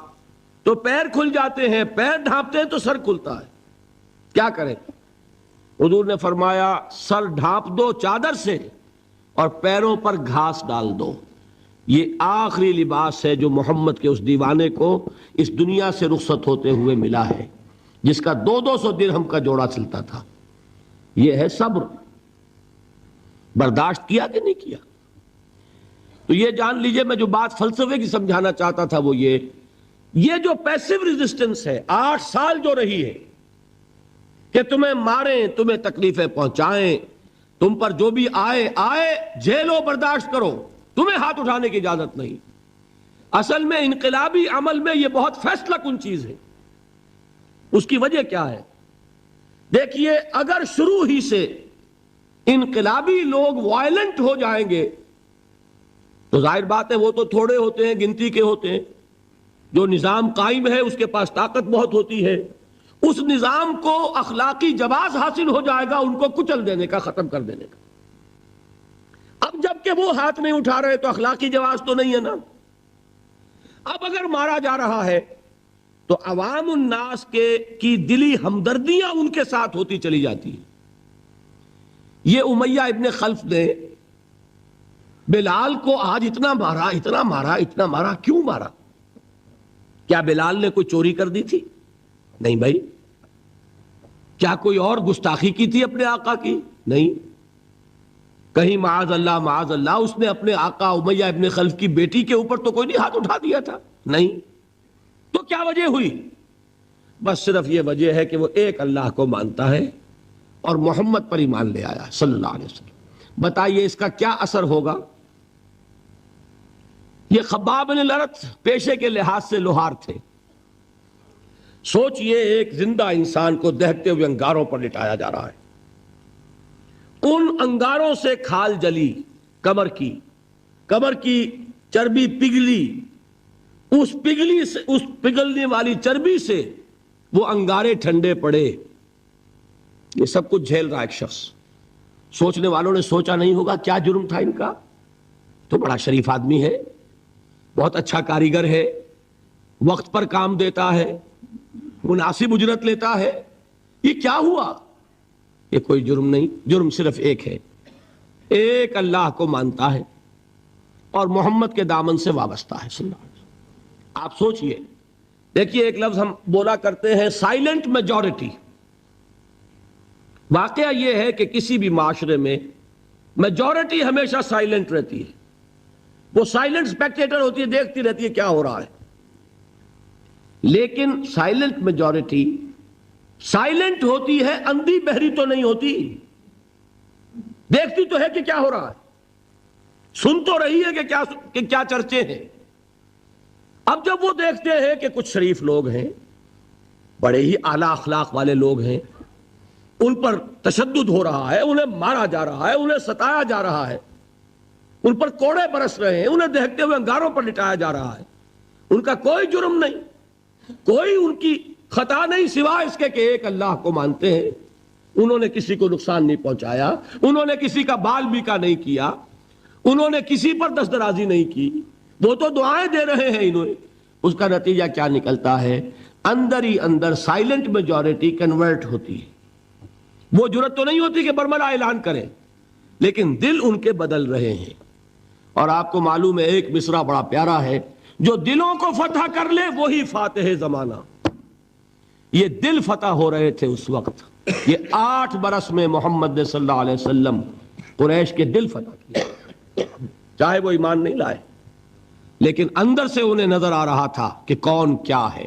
تو پیر کھل جاتے ہیں, پیر ڈھانپتے ہیں تو سر کھلتا ہے. کیا کریں؟ حضور نے فرمایا سر ڈھانپ دو چادر سے اور پیروں پر گھاس ڈال دو. یہ آخری لباس ہے جو محمد کے اس دیوانے کو اس دنیا سے رخصت ہوتے ہوئے ملا ہے, جس کا 200 درہم کا جوڑا چلتا تھا. یہ ہے صبر. برداشت کیا کہ نہیں کیا؟ تو یہ جان لیجئے, میں جو بات فلسفے کی سمجھانا چاہتا تھا وہ یہ جو پیسیو ریزسٹنس ہے 8 سال جو رہی ہے کہ تمہیں ماریں, تمہیں تکلیفیں پہنچائیں, تم پر جو بھی آئے جھیلو, برداشت کرو, تمہیں ہاتھ اٹھانے کی اجازت نہیں. اصل میں انقلابی عمل میں یہ بہت فیصلہ کن چیز ہے. اس کی وجہ کیا ہے؟ دیکھیے, اگر شروع ہی سے انقلابی لوگ وائلنٹ ہو جائیں گے تو ظاہر بات ہے وہ تو تھوڑے ہوتے ہیں, گنتی کے ہوتے ہیں. جو نظام قائم ہے اس کے پاس طاقت بہت ہوتی ہے, اس نظام کو اخلاقی جواز حاصل ہو جائے گا ان کو کچل دینے کا, ختم کر دینے کا. اب جب کہ وہ ہاتھ نہیں اٹھا رہے تو اخلاقی جواز تو نہیں ہے نا. اب اگر مارا جا رہا ہے تو عوام الناس کی دلی ہمدردیاں ان کے ساتھ ہوتی چلی جاتی ہیں. یہ امیہ ابن خلف نے بلال کو آج اتنا مارا, اتنا مارا, اتنا مارا. کیوں مارا؟ کیا بلال نے کوئی چوری کر دی تھی؟ نہیں بھائی. کیا کوئی اور گستاخی کی تھی اپنے آقا کی؟ نہیں. کہیں معاذ اللہ اس نے اپنے آقا امیہ ابن خلف کی بیٹی کے اوپر تو کوئی نہیں ہاتھ اٹھا دیا تھا؟ نہیں. تو کیا وجہ ہوئی؟ بس صرف یہ وجہ ہے کہ وہ ایک اللہ کو مانتا ہے اور محمد پر ایمان لے آیا صلی اللہ علیہ وسلم۔ بتائیے اس کا کیا اثر ہوگا؟ یہ خباب بن الارت پیشے کے لحاظ سے لوہار تھے۔ سوچئے ایک زندہ انسان کو دہتے ہوئے انگاروں پر لٹایا جا رہا ہے، ان انگاروں سے کھال جلی، کمر کی چربی پگھلی، اس پگھلنے والی چربی سے وہ انگارے ٹھنڈے پڑے، یہ سب کچھ جھیل رہا ایک شخص۔ سوچنے والوں نے سوچا نہیں ہوگا کیا جرم تھا ان کا، تو بڑا شریف آدمی ہے، بہت اچھا کاریگر ہے، وقت پر کام دیتا ہے، مناسب اجرت لیتا ہے، یہ کیا ہوا؟ یہ کوئی جرم نہیں، جرم صرف ایک ہے، ایک اللہ کو مانتا ہے اور محمد کے دامن سے وابستہ ہے صلی اللہ علیہ وسلم۔ آپ سوچئے، دیکھیے ایک لفظ ہم بولا کرتے ہیں سائلنٹ میجورٹی۔ واقعہ یہ ہے کہ کسی بھی معاشرے میں میجورٹی ہمیشہ سائلنٹ رہتی ہے، وہ سائلنٹ اسپیکٹیٹر ہوتی ہے، دیکھتی رہتی ہے کیا ہو رہا ہے۔ لیکن سائلنٹ میجورٹی سائلنٹ ہوتی ہے، اندھی بہری تو نہیں ہوتی، دیکھتی تو ہے کہ کیا ہو رہا ہے، سن تو رہی ہے کہ کیا چرچے ہیں۔ اب جب وہ دیکھتے ہیں کہ کچھ شریف لوگ ہیں، بڑے ہی اعلیٰ اخلاق والے لوگ ہیں، ان پر تشدد ہو رہا ہے، انہیں مارا جا رہا ہے، انہیں ستایا جا رہا ہے، ان پر کوڑے برس رہے ہیں، انہیں دیکھتے ہوئے انگاروں پر لٹایا جا رہا ہے، ان کا کوئی جرم نہیں، کوئی ان کی خطا نہیں، سوائے اس کے کہ ایک اللہ کو مانتے ہیں، انہوں نے کسی کو نقصان نہیں پہنچایا، انہوں نے کسی کا بال بیکا نہیں کیا، انہوں نے کسی پر دست درازی نہیں کی، وہ تو دعائیں دے رہے ہیں انہیں۔ اس کا نتیجہ کیا نکلتا ہے؟ اندر ہی اندر سائلنٹ میجورٹی کنورٹ ہوتی ہے، وہ جرت تو نہیں ہوتی کہ برملا اعلان کریں، لیکن دل ان کے بدل رہے ہیں۔ اور آپ کو معلوم ہے ایک مصرع بڑا پیارا ہے، جو دلوں کو فتح کر لے وہی فاتح زمانہ۔ یہ دل فتح ہو رہے تھے اس وقت، یہ 8 برس میں محمد صلی اللہ علیہ وسلم قریش کے دل فتح کیے، چاہے وہ ایمان نہیں لائے، لیکن اندر سے انہیں نظر آ رہا تھا کہ کون کیا ہے۔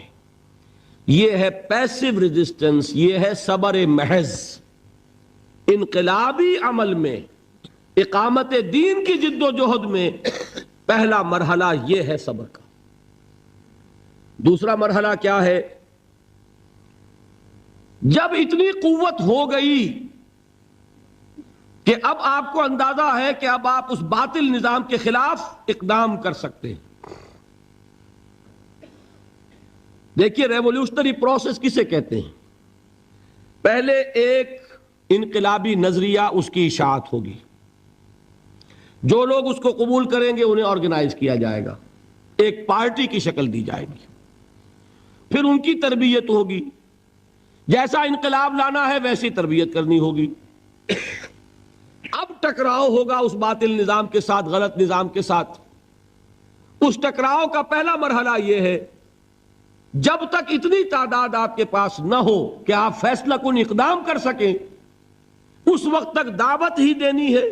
یہ ہے پیسو ریزسٹنس، یہ ہے صبر محض۔ انقلابی عمل میں، اقامت دین کی جد و جہد میں پہلا مرحلہ یہ ہے صبر کا۔ دوسرا مرحلہ کیا ہے؟ جب اتنی قوت ہو گئی کہ اب آپ کو اندازہ ہے کہ اب آپ اس باطل نظام کے خلاف اقدام کر سکتے ہیں۔ دیکھیے ریولوشنری پروسیس کسے کہتے ہیں؟ پہلے ایک انقلابی نظریہ، اس کی اشاعت ہوگی، جو لوگ اس کو قبول کریں گے انہیں آرگنائز کیا جائے گا، ایک پارٹی کی شکل دی جائے گی، پھر ان کی تربیت ہوگی، جیسا انقلاب لانا ہے ویسی تربیت کرنی ہوگی۔ اب ٹکراؤ ہوگا اس باطل نظام کے ساتھ، غلط نظام کے ساتھ۔ اس ٹکراؤ کا پہلا مرحلہ یہ ہے، جب تک اتنی تعداد آپ کے پاس نہ ہو کہ آپ فیصلہ کن اقدام کر سکیں، اس وقت تک دعوت ہی دینی ہے،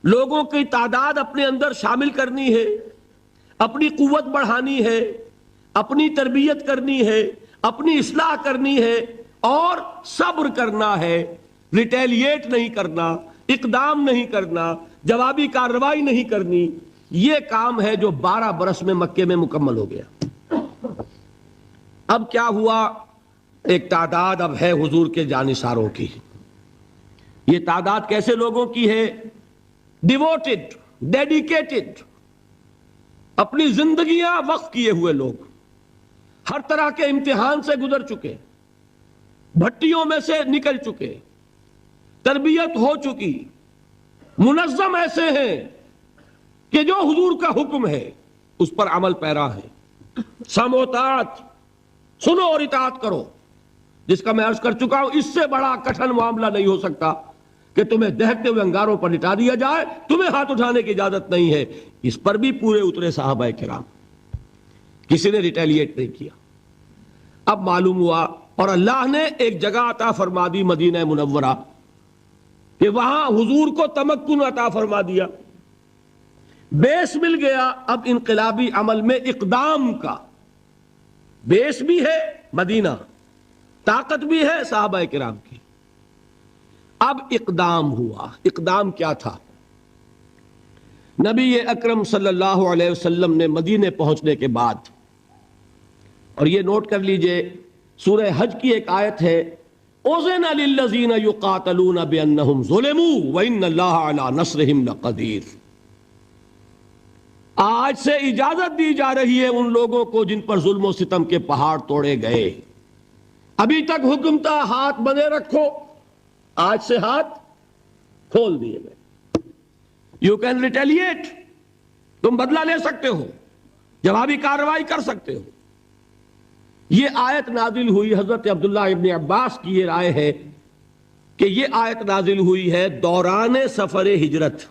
لوگوں کی تعداد اپنے اندر شامل کرنی ہے، اپنی قوت بڑھانی ہے، اپنی تربیت کرنی ہے، اپنی اصلاح کرنی ہے، اور صبر کرنا ہے، ریٹیلیٹ نہیں کرنا، اقدام نہیں کرنا، جوابی کارروائی نہیں کرنی۔ یہ کام ہے جو 12 برس میں مکے میں مکمل ہو گیا۔ اب کیا ہوا؟ ایک تعداد اب ہے حضور کے جانثاروں کی۔ یہ تعداد کیسے لوگوں کی ہے؟ ڈیووٹڈ، ڈیڈیکیٹڈ، اپنی زندگیاں وقف کیے ہوئے لوگ، ہر طرح کے امتحان سے گزر چکے، بھٹیوں میں سے نکل چکے، تربیت ہو چکی، منظم ایسے ہیں کہ جو حضور کا حکم ہے اس پر عمل پیرا ہے۔ سم و طاعت، سنو اور اطاعت کرو، جس کا میں عرض کر چکا ہوں، اس سے بڑا کٹھن معاملہ نہیں ہو سکتا کہ تمہیں دہتے ہوئے انگاروں پر لٹا دیا جائے، تمہیں ہاتھ اٹھانے کی اجازت نہیں ہے۔ اس پر بھی پورے اترے صحابہ کرام، کسی نے ریٹیلیٹ نہیں کیا۔ اب معلوم ہوا، اور اللہ نے ایک جگہ عطا فرما دی مدینہ منورہ، کہ وہاں حضور کو تمکن عطا فرما دیا، بیس مل گیا اب انقلابی عمل میں اقدام کا۔ بیس بھی ہے مدینہ، طاقت بھی ہے صحابہ کرام کی۔ اب اقدام ہوا۔ اقدام کیا تھا؟ نبی اکرم صلی اللہ علیہ وسلم نے مدینے پہنچنے کے بعد، اور یہ نوٹ کر لیجئے، سورہ حج کی ایک آیت ہے، اُذِنَ لِلَّذِينَ يُقَاتَلُونَ بِأَنَّهُمْ ظُلِمُوا وَإِنَّ اللَّهَ عَلَى نَصْرِهِمْ لَقَدِيرٌ۔ آج سے اجازت دی جا رہی ہے ان لوگوں کو جن پر ظلم و ستم کے پہاڑ توڑے گئے۔ ابھی تک حکم تھا ہاتھ بندے رکھو، آج سے ہاتھ کھول دیے گئے۔ یو کین ریٹیلیٹ، تم بدلہ لے سکتے ہو، جوابی کارروائی کر سکتے ہو۔ یہ آیت نازل ہوئی، حضرت عبداللہ ابن عباس کی یہ رائے ہے کہ یہ آیت نازل ہوئی ہے دوران سفر ہجرت،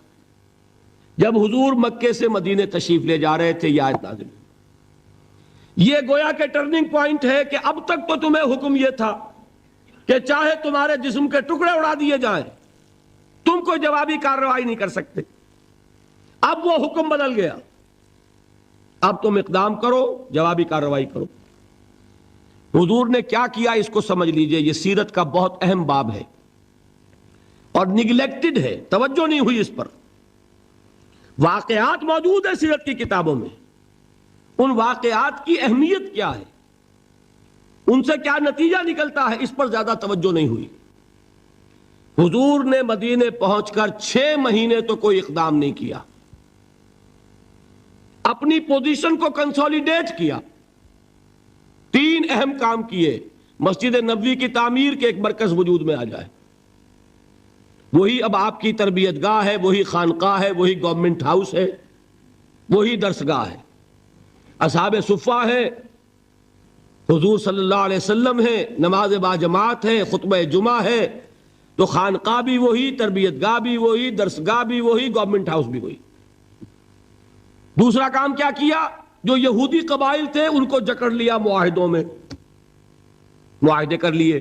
جب حضور مکے سے مدینے تشریف لے جا رہے تھے، یہ آیت نازل ہوئی۔ یہ گویا کہ ٹرننگ پوائنٹ ہے کہ اب تک تو تمہیں حکم یہ تھا کہ چاہے تمہارے جسم کے ٹکڑے اڑا دیے جائیں، تم کوئی جوابی کارروائی نہیں کر سکتے۔ اب وہ حکم بدل گیا، اب تم اقدام کرو، جوابی کارروائی کرو۔ حضور نے کیا کیا اس کو سمجھ لیجئے، یہ سیرت کا بہت اہم باب ہے اور نگلیکٹڈ ہے، توجہ نہیں ہوئی اس پر۔ واقعات موجود ہیں سیرت کی کتابوں میں، ان واقعات کی اہمیت کیا ہے، ان سے کیا نتیجہ نکلتا ہے، اس پر زیادہ توجہ نہیں ہوئی۔ حضور نے مدینے پہنچ کر 6 مہینے تو کوئی اقدام نہیں کیا، اپنی پوزیشن کو کنسولیڈیٹ کیا۔ 3 اہم کام کیے۔ مسجد نبوی کی تعمیر کے ایک مرکز وجود میں آ جائے، وہی اب آپ کی تربیت گاہ ہے، وہی خانقاہ ہے، وہی گورنمنٹ ہاؤس ہے، وہی درسگاہ ہے، اصحاب صفہ ہے، حضور صلی اللہ علیہ وسلم ہے، نماز با جماعت ہے، خطبہ جمعہ ہے، تو خانقاہ بھی وہی، تربیت گاہ بھی وہی، درسگاہ بھی وہی، گورنمنٹ ہاؤس بھی وہی۔ دوسرا کام کیا کیا؟ جو یہودی قبائل تھے ان کو جکڑ لیا، معاہدوں میں معاہدے کر لیے،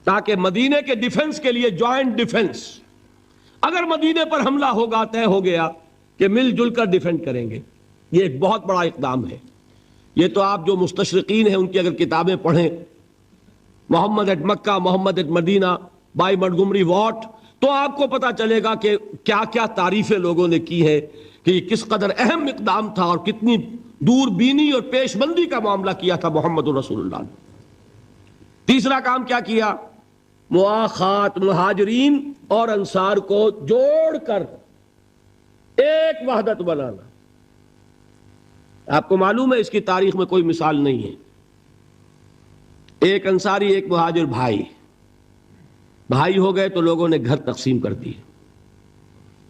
تاکہ مدینے کے ڈیفنس کے لیے جوائنٹ ڈیفنس، اگر مدینے پر حملہ ہوگا طے ہو گیا کہ مل جل کر ڈیفینڈ کریں گے۔ یہ ایک بہت بڑا اقدام ہے۔ یہ تو آپ جو مستشرقین ہیں ان کی اگر کتابیں پڑھیں، Muhammad at Mecca, Muhammad at Medina, by Montgomery Watt, تو آپ کو پتا چلے گا کہ کیا کیا تعریفیں لوگوں نے کی ہے کہ یہ کس قدر اہم اقدام تھا اور کتنی دور بینی اور پیش بندی کا معاملہ کیا تھا محمد رسول اللہ نے۔ تیسرا کام کیا کیا؟ مواخات، مہاجرین اور انصار کو جوڑ کر ایک وحدت بنانا۔ آپ کو معلوم ہے اس کی تاریخ میں کوئی مثال نہیں ہے۔ ایک انصاری ایک مہاجر بھائی ہو گئے تو لوگوں نے گھر تقسیم کر دیے،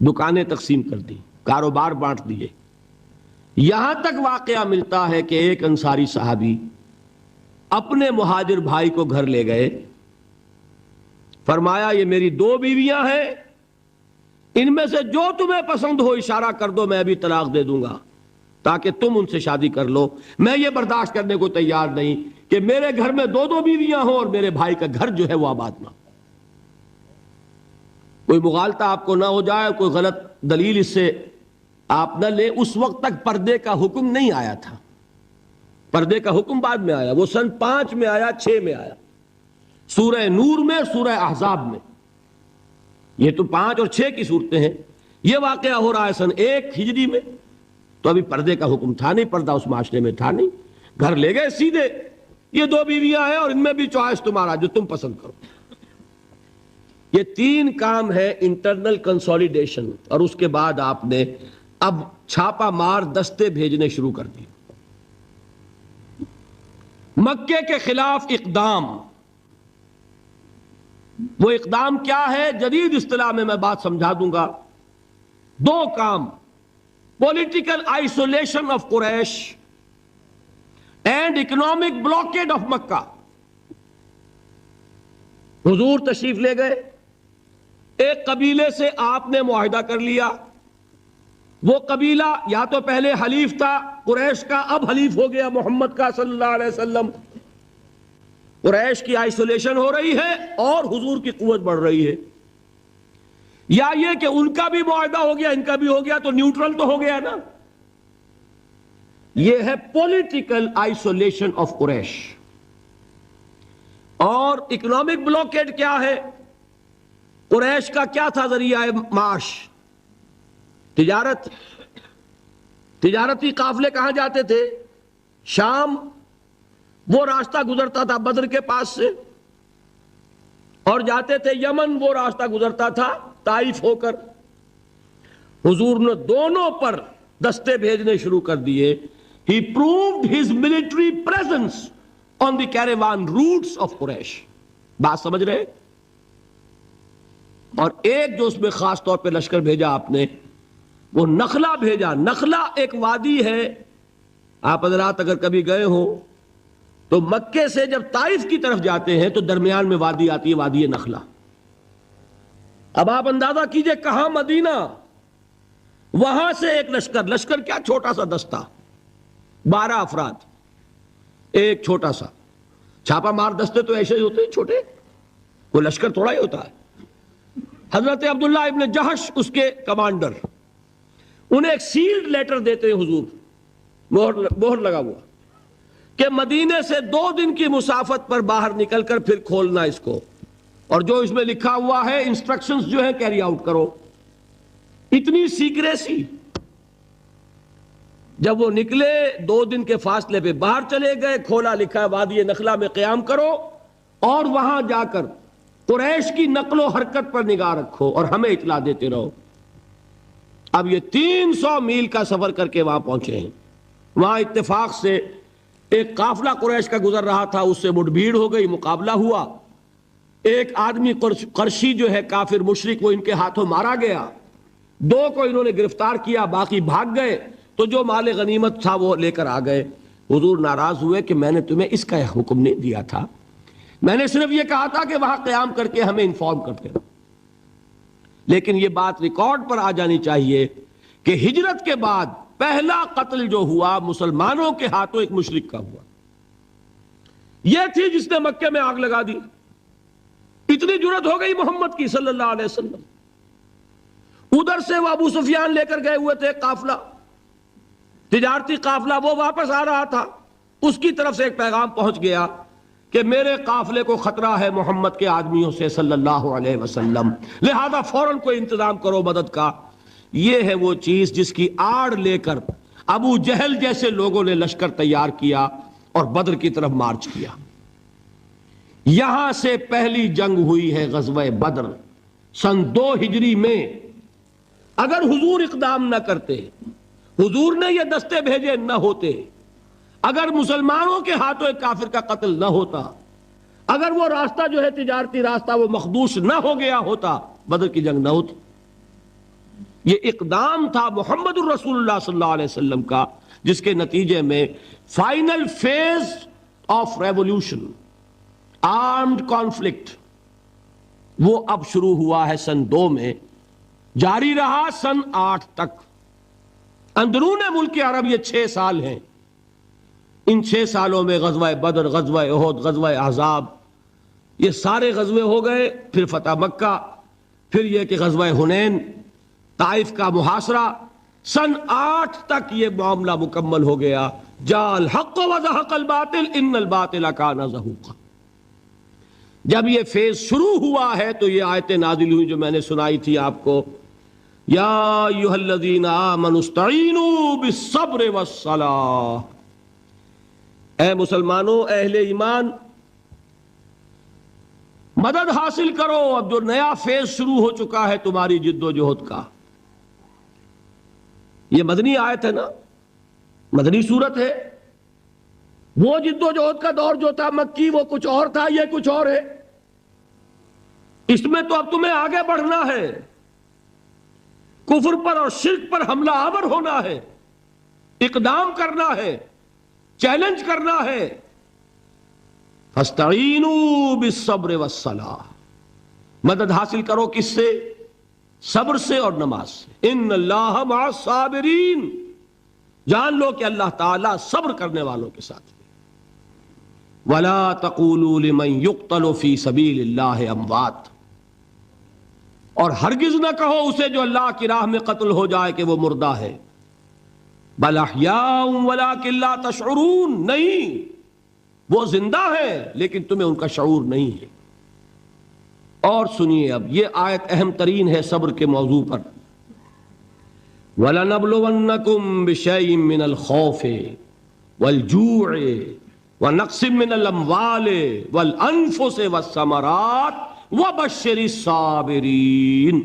دکانیں تقسیم کر دی، کاروبار بانٹ دیے۔ یہاں تک واقعہ ملتا ہے کہ ایک انصاری صحابی اپنے مہاجر بھائی کو گھر لے گئے، فرمایا یہ میری 2 بیویاں ہیں، ان میں سے جو تمہیں پسند ہو اشارہ کر دو، میں ابھی طلاق دے دوں گا تاکہ تم ان سے شادی کر لو۔ میں یہ برداشت کرنے کو تیار نہیں کہ میرے گھر میں 2 بیویاں ہوں اور میرے بھائی کا گھر جو ہے وہ آباد نہ ہو۔ کوئی مغالطہ آپ کو نہ ہو جائے، کوئی غلط دلیل اس سے آپ نہ لیں۔ اس وقت تک پردے کا حکم نہیں آیا تھا، پردے کا حکم بعد میں آیا، وہ سن 5 میں آیا، 6 میں آیا، سورہ نور میں، سورہ احزاب میں۔ یہ تو 5 اور 6 کی صورتیں ہیں۔ یہ واقعہ ہو رہا ہے سن 1 ہجری میں، تو ابھی پردے کا حکم تھا نہیں، پردہ اس معاشرے میں تھا نہیں۔ گھر لے گئے سیدھے، یہ 2 بیویاں ہیں اور ان میں بھی چوائس تمہارا، جو تم پسند کرو۔ یہ 3 کام ہے انٹرنل کنسولیڈیشن، اور اس کے بعد آپ نے اب چھاپا مار دستے بھیجنے شروع کر دیے۔ مکے کے خلاف اقدام، وہ اقدام کیا ہے؟ جدید اصطلاح میں بات سمجھا دوں گا۔ 2 کام: political isolation of Quraysh and economic blockade of Mecca. حضور تشریف لے گئے، ایک قبیلے سے آپ نے معاہدہ کر لیا، وہ قبیلہ یا تو پہلے حلیف تھا قریش کا، اب حلیف ہو گیا محمد کا صلی اللہ علیہ وسلم۔ قریش کی آئسولیشن ہو رہی ہے اور حضور کی قوت بڑھ رہی ہے، یا یہ کہ ان کا بھی معاہدہ ہو گیا، ان کا بھی ہو گیا، تو نیوٹرل تو ہو گیا نا۔ یہ ہے پولیٹیکل آئسولیشن آف قریش. اور اکنامک بلاکیڈ کیا ہے؟ قریش کا کیا تھا ذریعہ معاش؟ تجارت. تجارتی قافلے کہاں جاتے تھے؟ شام. وہ راستہ گزرتا تھا بدر کے پاس سے، اور جاتے تھے یمن. وہ راستہ گزرتا تھا طائف ہو کر. حضور نے دونوں پر دستے بھیجنے شروع کر دیے. He proved his military presence on the caravan routes of Quraysh. بات سمجھ رہے؟ اور ایک جو اس میں خاص طور پہ لشکر بھیجا آپ نے، وہ نخلا بھیجا. نخلا ایک وادی ہے، آپ حضرات اگر کبھی گئے ہو تو مکے سے جب طائف کی طرف جاتے ہیں تو درمیان میں وادی آتی ہے، وادی نخلا. اب آپ اندازہ کیجئے کہاں مدینہ، وہاں سے ایک لشکر کیا چھوٹا سا دستہ، 12 افراد، ایک چھوٹا سا چھاپا مار دستے تو ایسے ہی ہوتے ہیں چھوٹے، وہ لشکر تھوڑا ہی ہوتا ہے. حضرت عبداللہ ابن جہش اس کے کمانڈر، انہیں ایک سیلڈ لیٹر دیتے ہیں حضور، مہر لگا ہوا، کہ مدینے سے 2 دن کی مسافت پر باہر نکل کر پھر کھولنا اس کو، اور جو اس میں لکھا ہوا ہے انسٹرکشنز جو ہے کیری آؤٹ کرو. اتنی سیکریسی. جب وہ نکلے 2 دن کے فاصلے پہ باہر چلے گئے، کھولا لکھا ہے وادی نخلا میں قیام کرو، اور وہاں جا کر قریش کی نقل و حرکت پر نگاہ رکھو اور ہمیں اطلاع دیتے رہو. اب یہ 300 میل کا سفر کر کے وہاں پہنچے ہیں. وہاں اتفاق سے ایک قافلہ قریش کا گزر رہا تھا، اس سے مٹ بھیڑ ہو گئی، مقابلہ ہوا. ایک آدمی قرشی جو ہے کافر مشرک، وہ ان کے ہاتھوں مارا گیا. 2 کو انہوں نے گرفتار کیا، باقی بھاگ گئے. تو جو مال غنیمت تھا وہ لے کر آ گئے. حضور ناراض ہوئے کہ میں نے تمہیں اس کا حکم نہیں دیا تھا، میں نے صرف یہ کہا تھا کہ وہاں قیام کر کے ہمیں انفارم کرتے رہو. لیکن یہ بات ریکارڈ پر آ جانی چاہیے کہ ہجرت کے بعد پہلا قتل جو ہوا مسلمانوں کے ہاتھوں ایک مشرک کا ہوا. یہ تھی جس نے مکے میں آگ لگا دی. اتنی جرت ہو گئی محمد کی صلی اللہ علیہ وسلم. ادھر سے وہ ابو سفیان لے کر گئے ہوئے تھے قافلہ، تجارتی قافلہ، وہ واپس آ رہا تھا. اس کی طرف سے ایک پیغام پہنچ گیا کہ میرے قافلے کو خطرہ ہے محمد کے آدمیوں سے صلی اللہ علیہ وسلم، لہذا فوراً کوئی انتظام کرو مدد کا. یہ ہے وہ چیز جس کی آڑ لے کر ابو جہل جیسے لوگوں نے لشکر تیار کیا اور بدر کی طرف مارچ کیا. یہاں سے پہلی جنگ ہوئی ہے غزوہ بدر سن 2 ہجری میں. اگر حضور اقدام نہ کرتے، حضور نے یہ دستے بھیجے نہ ہوتے، اگر مسلمانوں کے ہاتھوں ایک کافر کا قتل نہ ہوتا، اگر وہ راستہ جو ہے تجارتی راستہ وہ مخدوش نہ ہو گیا ہوتا، بدر کی جنگ نہ ہوتی. یہ اقدام تھا محمد الرسول اللہ صلی اللہ علیہ وسلم کا، جس کے نتیجے میں final phase of revolution, armed conflict, وہ اب شروع ہوا ہے سن 2 میں، جاری رہا سن 8 تک. اندرون ملک عرب یہ 6 سال ہیں. ان 6 سالوں میں غزوہ بدر، غزوہ احد، غزوہ احزاب، یہ سارے غزوے ہو گئے. پھر فتح مکہ، پھر یہ کہ غزوہ حنین، طائف کا محاصرہ. سن 8 تک یہ معاملہ مکمل ہو گیا. جاء الحق وزهق الباطل ان الباطل کان زہوقا. جب یہ فیز شروع ہوا ہے تو یہ آیتیں نازل ہوئی جو میں نے سنائی تھی آپ کو، یا ایھا الذین آمنوا استعینوا بالصبر والصلاۃ. اے مسلمانوں، اہل ایمان، مدد حاصل کرو. اب جو نیا فیز شروع ہو چکا ہے تمہاری جد و جہد کا. یہ مدنی آیت ہے نا، مدنی صورت ہے. وہ جد و جہد کا دور جو تھا مکی، وہ کچھ اور تھا، یہ کچھ اور ہے. اس میں تو اب تمہیں آگے بڑھنا ہے، کفر پر اور شرک پر حملہ آور ہونا ہے، اقدام کرنا ہے، چیلنج کرنا ہے. فاستعینوا بالصبر والصلاۃ. مدد حاصل کرو کس سے؟ صبر سے اور نماز سے. ان اللہ مع الصابرین. جان لو کہ اللہ تعالیٰ صبر کرنے والوں کے ساتھ ہے. وَلَا تَقُولُوا لِمَنْ يُقْتَلُ فِي سَبِيلِ اللَّهِ أَمْوَاتٌ. اور ہرگز نہ کہو اسے جو اللہ کی راہ میں قتل ہو جائے کہ وہ مردہ ہے. بل احیاء ولکن لا تشعرون، نہیں، وہ زندہ ہے لیکن تمہیں ان کا شعور نہیں ہے۔ اور سنیے اب یہ آیت اہم ترین ہے صبر کے موضوع پر۔ وَلَنَبْلُوَنَّكُمْ بِشَيْءٍ مِّنَ الْخَوْفِ وَالْجُوعِ وَنَقْصٍ مِّنَ الْأَمْوَالِ وَالْأَنفُسِ وَالثَّمَرَاتِ وَبَشِّرِ الصَّابِرِينَ،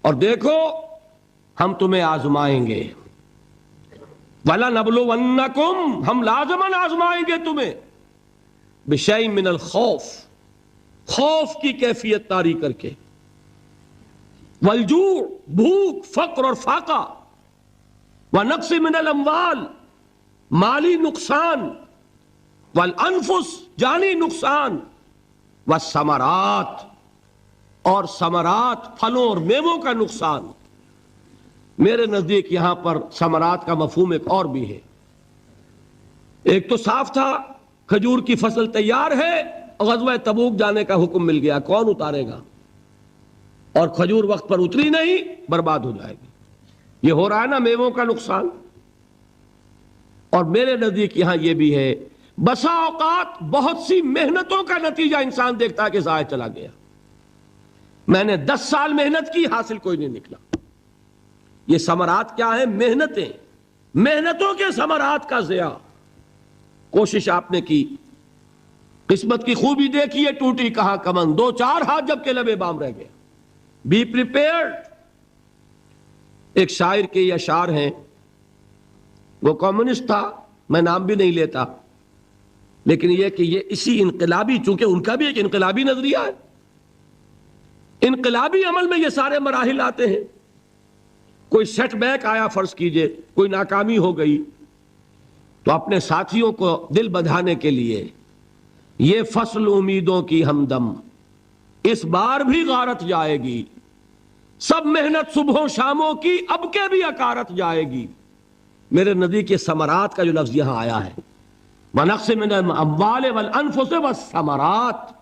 اور دیکھو ہم تمہیں آزمائیں گے، وَلَنَبْلُوَنَّكُمْ، ہم لازماً آزمائیں گے تمہیں، بِشَيْءٍ مِّنَ الْخَوْفِ، خوف کی کیفیت طاری کر کے، والجوع، بھوک، فقر اور فاقہ، ونقص من الاموال، مالی نقصان، والانفس، جانی نقصان، والثمرات، اور ثمرات، پھلوں اور میووں کا نقصان۔ میرے نزدیک یہاں پر ثمرات کا مفہوم ایک اور بھی ہے۔ ایک تو صاف تھا کھجور کی فصل تیار ہے، غزوہ تبوک جانے کا حکم مل گیا، کون اتارے گا؟ اور کھجور وقت پر اتری نہیں، برباد ہو جائے گی۔ یہ ہو رہا ہے نا میووں کا نقصان۔ اور میرے نزدیک یہاں یہ بھی ہے، بسا اوقات بہت سی محنتوں کا نتیجہ انسان دیکھتا ہے کہ ضائع چلا گیا، میں نے 10 سال محنت کی، حاصل کوئی نہیں نکلا۔ یہ ثمرات کیا ہیں؟ محنتیں، محنتوں کے ثمرات کا ضیاع۔ کوشش آپ نے کی، قسمت کی خوبی دیکھیے، ٹوٹی کہاں کمن، 2-4 ہاتھ جب کے لبے بام رہ گئے۔ Be prepared. ایک شاعر کے یہ اشعار ہیں، وہ کمیونسٹ تھا، میں نام بھی نہیں لیتا، لیکن یہ کہ یہ اسی انقلابی، چونکہ ان کا بھی ایک انقلابی نظریہ ہے، انقلابی عمل میں یہ سارے مراحل آتے ہیں۔ کوئی سیٹ بیک آیا فرض کیجئے، کوئی ناکامی ہو گئی، تو اپنے ساتھیوں کو دل بندھانے کے لیے یہ فصل امیدوں کی ہمدم اس بار بھی غارت جائے گی، سب محنت صبحوں شاموں کی اب کے بھی اکارت جائے گی۔ میرے نزدیک یہ ثمرات کا جو لفظ یہاں آیا ہے، وَنَقْصٍ مِّنَ الْأَمْوَالِ وَالْأَنفُسِ وَالثَّمَرَاتِ،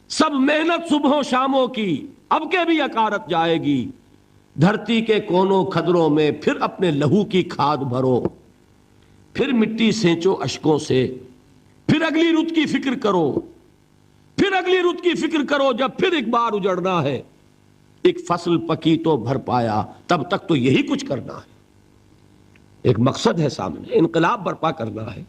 سب محنت صبحوں شاموں کی اب کے بھی اکارت جائے گی۔ دھرتی کے کونوں کھدروں میں پھر اپنے لہو کی کھاد بھرو، پھر مٹی سینچو اشکوں سے، پھر اگلی رت کی فکر کرو، پھر اگلی رت کی فکر کرو، جب پھر ایک بار اجڑنا ہے، ایک فصل پکی تو بھر پایا، تب تک تو یہی کچھ کرنا ہے۔ ایک مقصد ہے سامنے، انقلاب برپا کرنا ہے۔